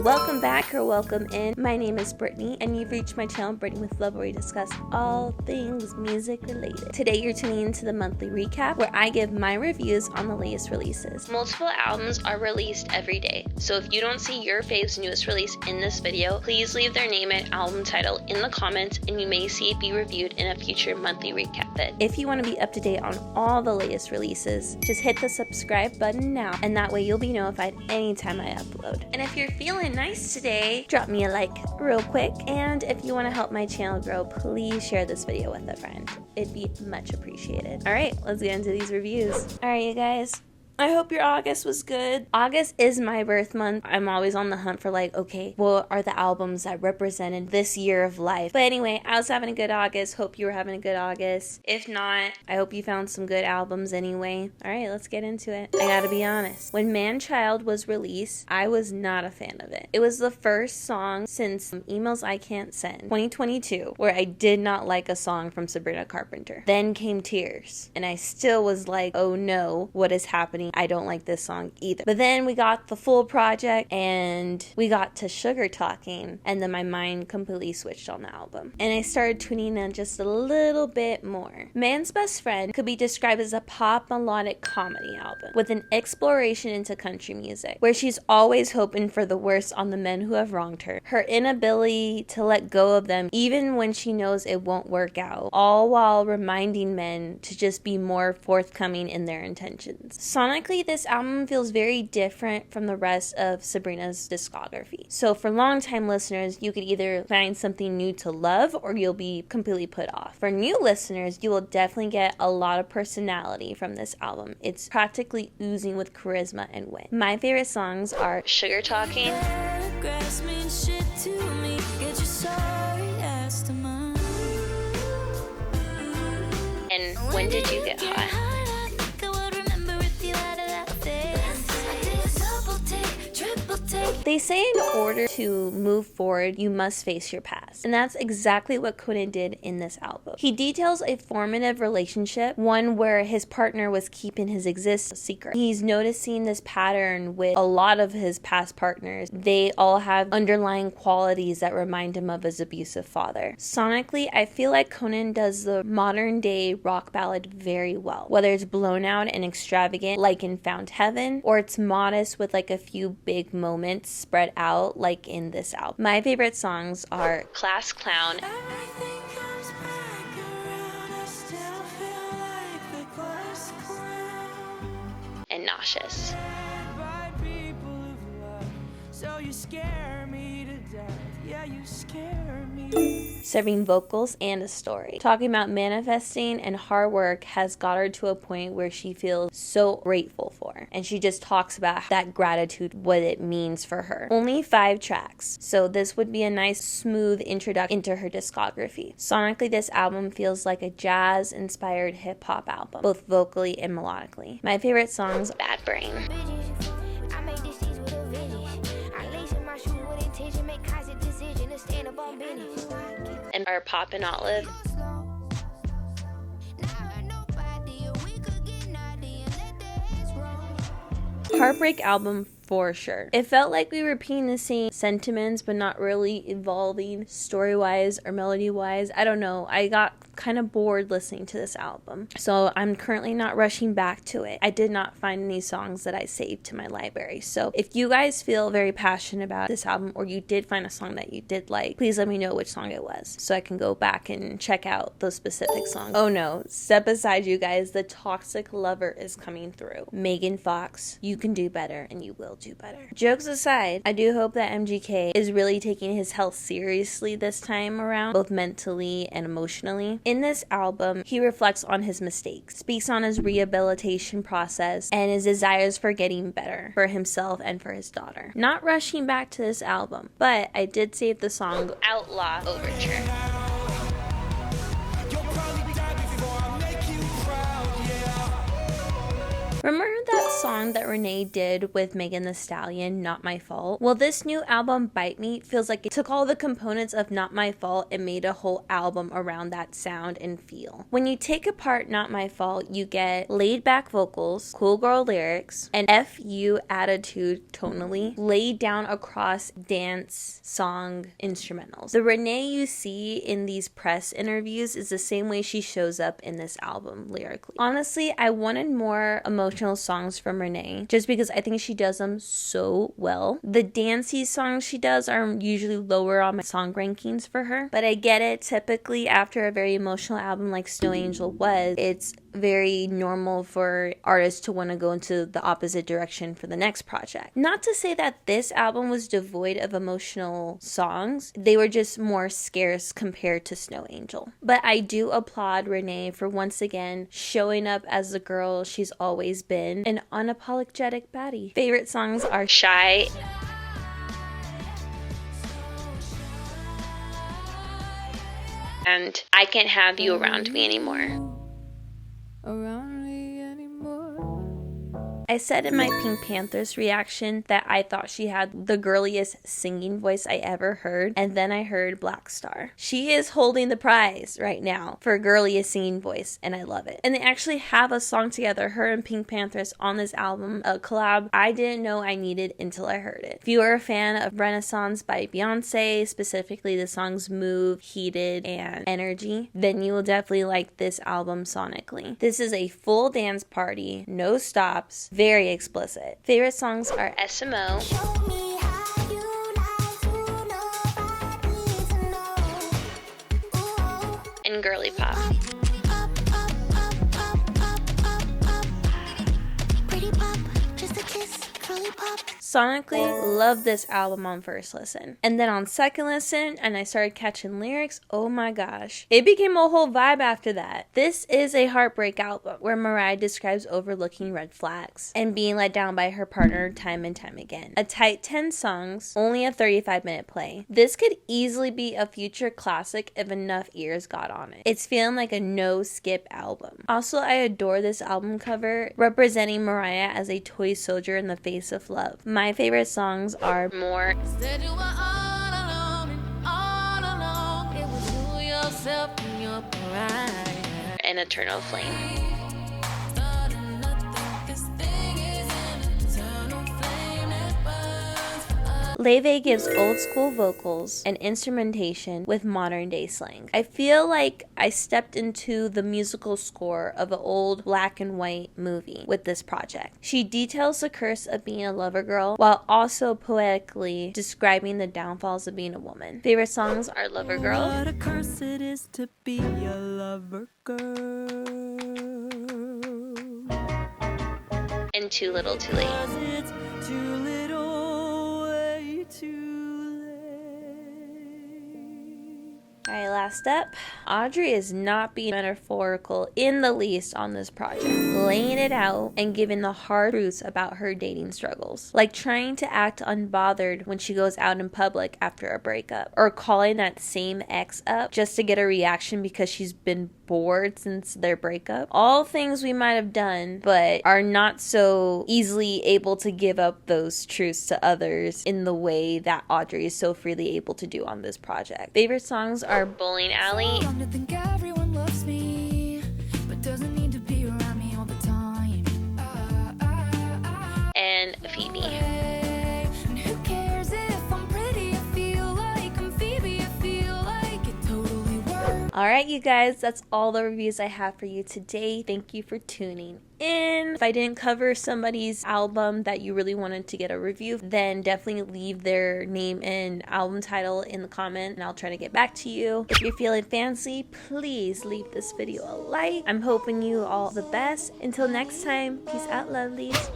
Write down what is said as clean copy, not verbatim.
Welcome back or welcome in. My name is Brittany and you've reached my channel Brittany with Love, where we discuss all things music related. Today you're tuning into the monthly recap where I give my reviews on the latest releases. Multiple albums are released every day, so if you don't see your fave's newest release in this video, please leave their name and album title in the comments and you may see it be reviewed in a future monthly recap vid. If you want to be up to date on all the latest releases, just hit the subscribe button now and that way you'll be notified anytime I upload. And if you're feeling nice today, drop me a like real quick, and if you want to help my channel grow, please share this video with a friend. It'd be much appreciated. Alright, let's get into these reviews. Alright you guys, I hope your August was good. August is my birth month. I'm always on the hunt for okay, what are the albums that represented this year of life? But anyway, I was having a good August. Hope you were having a good August. If not, I hope you found some good albums anyway. Alright, let's get into it. I gotta be honest. When Man Child was released, I was not a fan of it. It was the first song since Emails I Can't Send 2022 where I did not like a song from Sabrina Carpenter. Then came Tears, and I still was like, oh no, what is happening? I don't like this song either. But then we got the full project and we got to Sugar Talking, and then my mind completely switched on the album and I started tuning in just a little bit more. Man's Best Friend could be described as a pop melodic comedy album with an exploration into country music, where she's always hoping for the worst on the men who have wronged her, her inability to let go of them even when she knows it won't work out, all while reminding men to just be more forthcoming in their intentions. Sonically, this album feels very different from the rest of Sabrina's discography. So for long-time listeners, you could either find something new to love or you'll be completely put off. For new listeners, you will definitely get a lot of personality from this album. It's practically oozing with charisma and wit. My favorite songs are Sugar Talking and When Did You Get Hot? They say in order to move forward, you must face your past. And that's exactly what Conan did in this album. He details a formative relationship, one where his partner was keeping his existence secret. He's noticing this pattern with a lot of his past partners. They all have underlying qualities that remind him of his abusive father. Sonically, I feel like Conan does the modern day rock ballad very well. Whether it's blown out and extravagant like in Found Heaven, or it's modest with a few big moments spread out like in this album. My favorite songs are Class Clown and Nauseous. Serving vocals and a story. Talking about manifesting and hard work has got her to a point where she feels so grateful for. And she just talks about that gratitude, what it means for her. Only 5 tracks, so this would be a nice smooth introduction into her discography. Sonically, this album feels like a jazz-inspired hip-hop album, both vocally and melodically. My favorite songs, Bad Brain and are Pop and Olive. Heartbreak album for sure. It felt like we were repeating the same sentiments but not really evolving story-wise or melody-wise. I don't know. I got kind of bored listening to this album. So I'm currently not rushing back to it. I did not find any songs that I saved to my library. So if you guys feel very passionate about this album or you did find a song that you did like, please let me know which song it was so I can go back and check out those specific songs. Oh no, step aside you guys. The Toxic Lover is coming through. Megan Fox, you can do better and you will do better. Jokes aside, I do hope that MGK is really taking his health seriously this time around, both mentally and emotionally. In this album, he reflects on his mistakes, speaks on his rehabilitation process, and his desires for getting better for himself and for his daughter. Not rushing back to this album, but I did save the song Outlaw Overture. Remember that song that Renee did with Megan Thee Stallion, Not My Fault? Well, this new album, Bite Me, feels like it took all the components of Not My Fault and made a whole album around that sound and feel. When you take apart Not My Fault, you get laid back vocals, cool girl lyrics, and FU attitude tonally laid down across dance song instrumentals. The Renee you see in these press interviews is the same way she shows up in this album lyrically. Honestly, I wanted more emotional songs from Renee just because I think she does them so well. The dancey songs she does are usually lower on my song rankings for her, but I get it. Typically after a very emotional album like Snow Angel was, it's very normal for artists to want to go into the opposite direction for the next project. Not to say that this album was devoid of emotional songs, they were just more scarce compared to Snow Angel. But I do applaud Renee for once again showing up as the girl she's always been, an unapologetic baddie. Favorite songs are Shy and I Can't Have You Around Me Anymore. I said in my Pink Panthers reaction that I thought she had the girliest singing voice I ever heard, and then I heard Black Star. She is holding the prize right now for girliest singing voice, and I love it. And they actually have a song together, her and Pink Panthers, on this album, a collab I didn't know I needed until I heard it. If you are a fan of Renaissance by Beyonce, specifically the songs Move, Heated, and Energy, then you will definitely like this album sonically. This is a full dance party, no stops, very explicit. Favorite songs are SMO and Girly Pop. Sonically, love this album on first listen. And then on second listen, and I started catching lyrics, oh my gosh. It became a whole vibe after that. This is a heartbreak album where Mariah describes overlooking red flags and being let down by her partner time and time again. A tight 10 songs, only a 35-minute play. This could easily be a future classic if enough ears got on it. It's feeling like a no-skip album. Also, I adore this album cover representing Mariah as a toy soldier in the face of love. My favorite songs are More and Eternal Flame. Laufey gives old school vocals and instrumentation with modern day slang. I feel like I stepped into the musical score of an old black and white movie with this project. She details the curse of being a lover girl while also poetically describing the downfalls of being a woman. Favorite songs are Lover Girl. What a curse it is to be a lover girl. And Too Little Too Late. Alright, last up, Audrey is not being metaphorical in the least on this project, laying it out and giving the hard truths about her dating struggles, like trying to act unbothered when she goes out in public after a breakup, or calling that same ex up just to get a reaction because she's been bored since their breakup. All things we might have done, but are not so easily able to give up those truths to others in the way that Audrey is so freely able to do on this project. Favorite songs are Bowling Alley and Phoebe. Alright, you guys, that's all the reviews I have for you today. Thank you for tuning in. If I didn't cover somebody's album that you really wanted to get a review, then definitely leave their name and album title in the comment and I'll try to get back to you. If you're feeling fancy, please leave this video a like. I'm hoping you all the best. Until next time, peace out, lovelies.